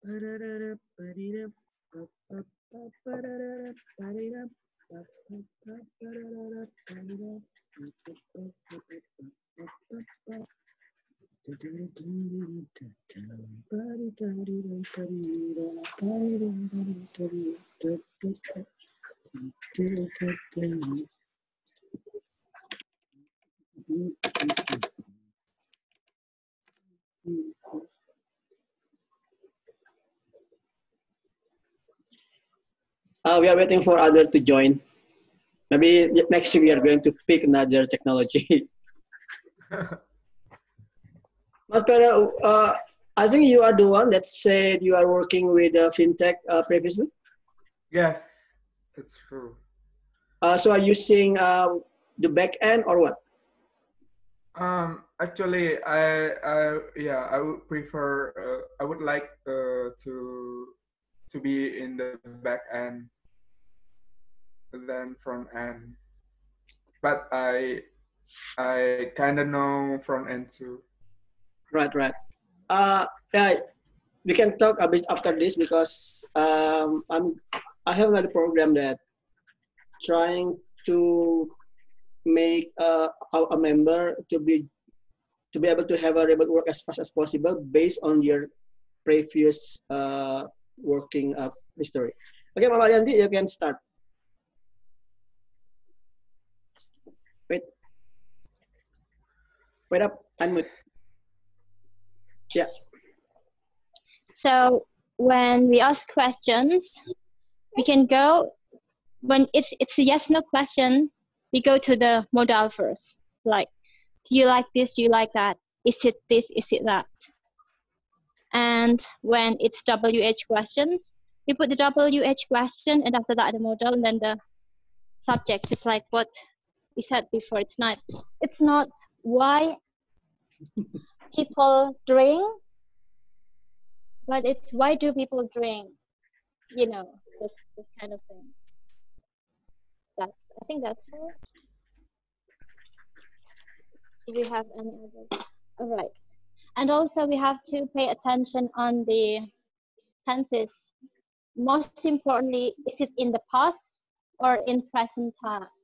We are waiting for others to join. Maybe next week we are going to pick another technology. Mas Pera, I think you are the one that said you are working with fintech previously. Yes, it's true. So are you using the back end or what? Actually, I would prefer. I would like to be in the back end than front end, but I kind of know front end too. Right. Yeah, we can talk a bit after this because I have another program that trying to make a member to be able to have a remote work as fast as possible based on your previous working history. Okay, Mama Yandi, you can start. Wait up, unmute. Yeah. So when we ask questions, we can go, when it's a yes/no question, we go to the modal first. Like, do you like this? Do you like that? Is it this? Is it that? And when it's WH questions, we put the WH question, and after that the modal, and then the subject. It's like what we said before. It's not why people drink, but it's why do people drink? You know, this kind of things. I think that's all. Do we have any other? All right. And also we have to pay attention on the tenses. Most importantly, is it in the past or in present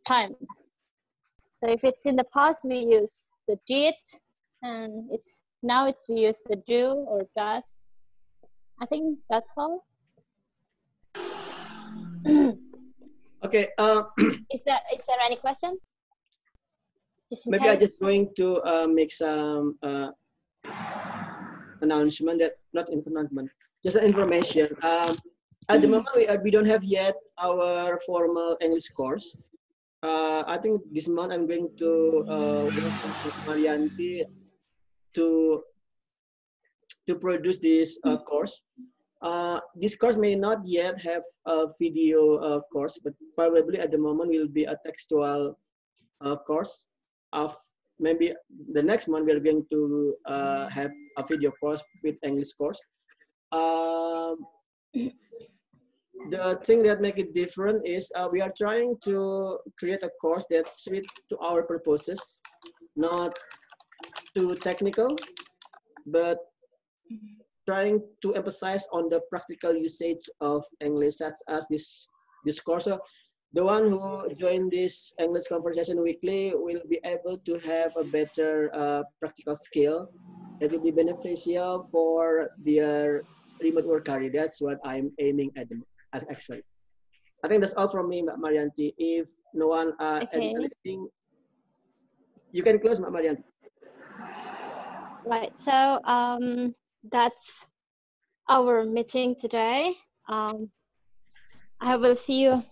times? So if it's in the past, we use the did, and we use the do or does. I think that's all. Okay. Is there any question? Maybe I'm just going to make some announcement that not announcement, just an information. At the moment, we don't have yet our formal English course. I think this month I'm going to work with Marianti to produce this course. This course may not yet have a video course, but probably at the moment will be a textual course. Maybe the next month we are going to have a video course with English course. The thing that make it different is we are trying to create a course that suits to our purposes, not too technical, but trying to emphasize on the practical usage of English, such as this course. So the one who join this English conversation weekly will be able to have a better practical skill that will be beneficial for their remote work career. That's what I'm aiming at. Actually, I think that's all from me, Mbak Marianti. If no one anything, you can close, Mbak Marianti. Right. So that's our meeting today. I will see you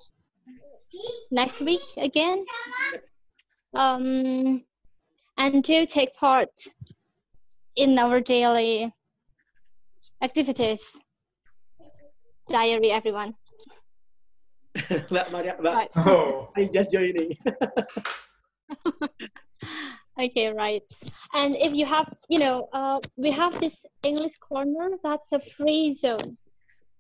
next week again. And do take part in our daily activities. Diary, everyone. Right. Oh. I'm just joining. Okay, right. And if you have, we have this English corner. That's a free zone.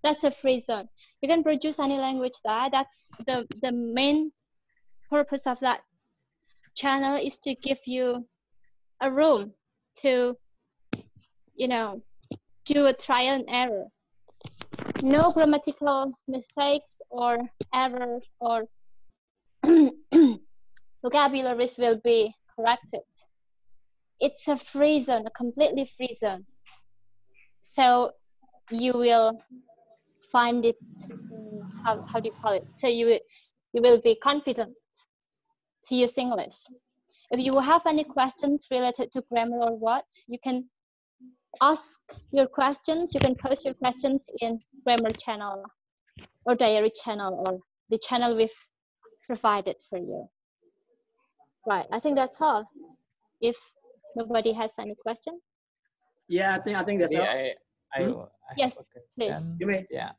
That's a free zone. You can produce any language there. That's the main purpose of that channel, is to give you a room to, do a trial and error. no grammatical mistakes or errors or vocabularies will be corrected. It's a free zone, a completely free zone. So you will find it, how do you call it? So you will be confident to use English. If you have any questions related to grammar or what, you can ask your questions. You can post your questions in grammar channel or diary channel or the channel we've provided for you. Right, I think that's all. If nobody has any question. Yeah, I think that's all. I Yes, have a please. question. You may. Yeah.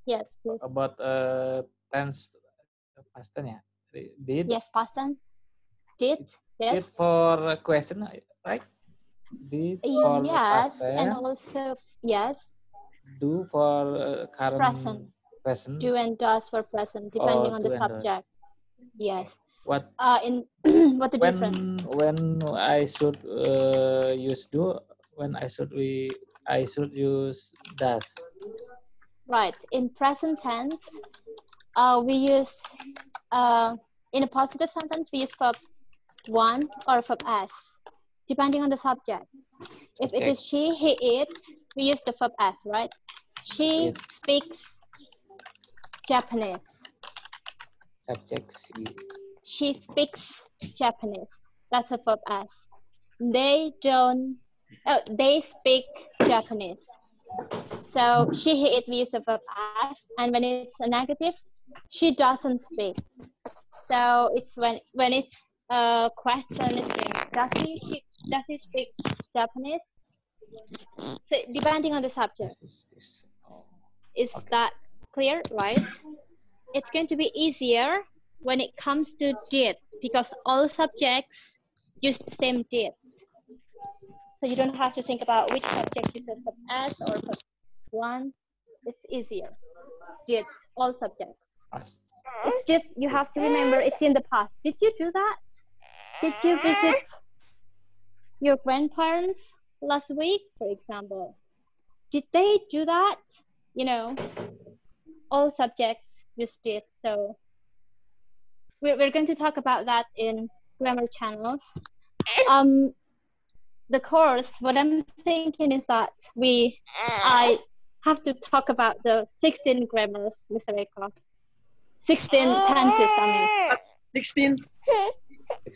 Yes, please. About tense past tense, yeah. Did. Yes, past tense. Did. Yes. Did for question, right? Did for yes, past tense. and also yes. Do for current present. Do and does for present, depending on the subject. Yes. What? In what the difference? When I should use do, when I should use does. Right. In present tense, we use in a positive sentence we use verb one or verb s, depending on the subject. If it is she, he, it, we use the verb s, right? She speaks Japanese. Subject C. She speaks Japanese. That's a verb s. They don't. Oh, they speak Japanese. So she, he, it, we use the verb as, and when it's a negative, she doesn't speak. So it's when it's a question, does he speak Japanese? So depending on the subject. Is that clear, right? It's going to be easier when it comes to did, because all subjects use the same did. So you don't have to think about which subject uses verb as or verb one. It's easier. Did, all subjects. It's just, you have to remember it's in the past. Did you do that? Did you visit your grandparents last week, for example? Did they do that? You know, all subjects use did. So we're going to talk about that in grammar channels. The course, what I'm thinking is that I have to talk about the 16 grammars, Mr. Eko. 16 tenses, I mean. 16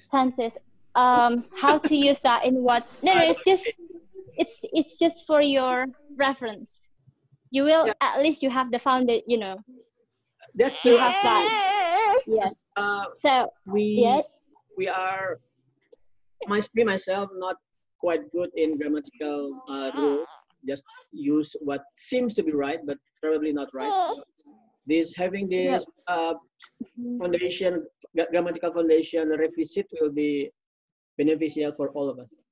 tenses. How to use that in what? No, it's just for your reference. You will at least you have the foundation, you know. That's true. You have that. Yes. So we are myself not quite good in grammatical rules. Just use what seems to be right, but probably not right. Having this foundation, grammatical foundation revisit will be beneficial for all of us.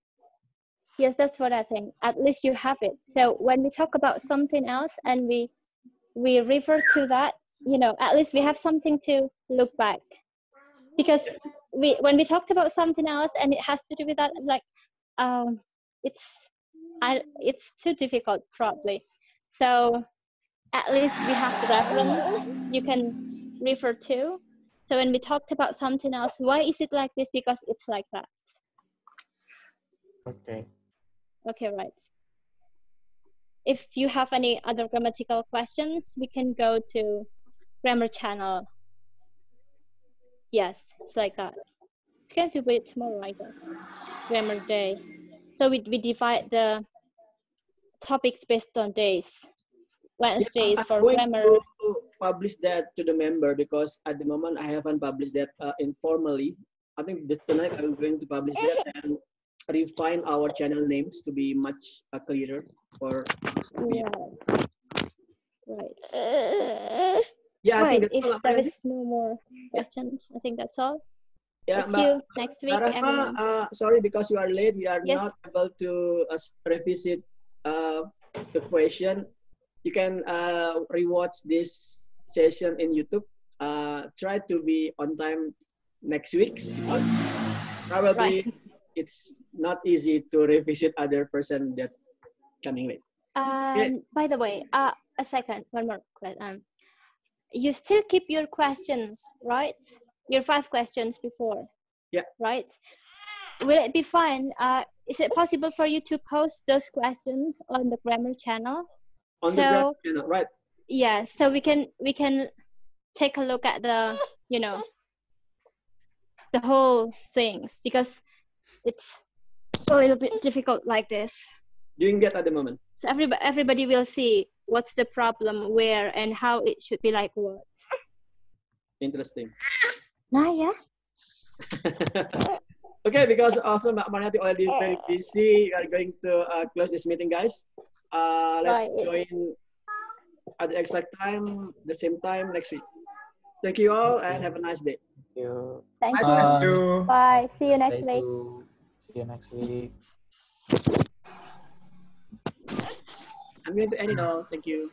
Yes, that's what I think. At least you have it. So when we talk about something else and we refer to that, you know, at least we have something to look back. Because when we talked about something else and it has to do with that, like it's too difficult probably. So at least we have the reference you can refer to. So when we talked about something else, why is it like this? Because it's like that. Okay, right. If you have any other grammatical questions, we can go to grammar channel. Yes, it's like that. It's going to be tomorrow, I guess. Grammar day. So we divide the topics based on days. Wednesday is for grammar. I'm going to publish that to the member because at the moment I haven't published that informally. I think tonight I'm going to publish that and refine our channel names to be much clearer for right. Yeah, right. I think if there is no more questions, I think that's all. Yeah, see you next week, everyone. Sorry because you are late. We are not able to revisit the question. You can rewatch this session in YouTube. Try to be on time next week because probably it's not easy to revisit other person that's coming late. By the way, a second, one more question. You still keep your questions, right? Your 5 questions before. Yeah. Right? Will it be fine? Is it possible for you to post those questions on the grammar channel? On the grammar channel, right? Yeah, so we can take a look at the, you know, the whole things, because it's a little bit difficult like this. Doing that at the moment. So everybody will see what's the problem, where, and how it should be like what. Interesting. Nah, yeah. Okay, because also Mariati already is very busy. We are going to close this meeting, guys. Let's join at the exact time, the same time next week. Thank you all and have a nice day. Thank you. Thank Thank you. you. Bye. See you next week. See you next week. I'm going to end it all. Thank you.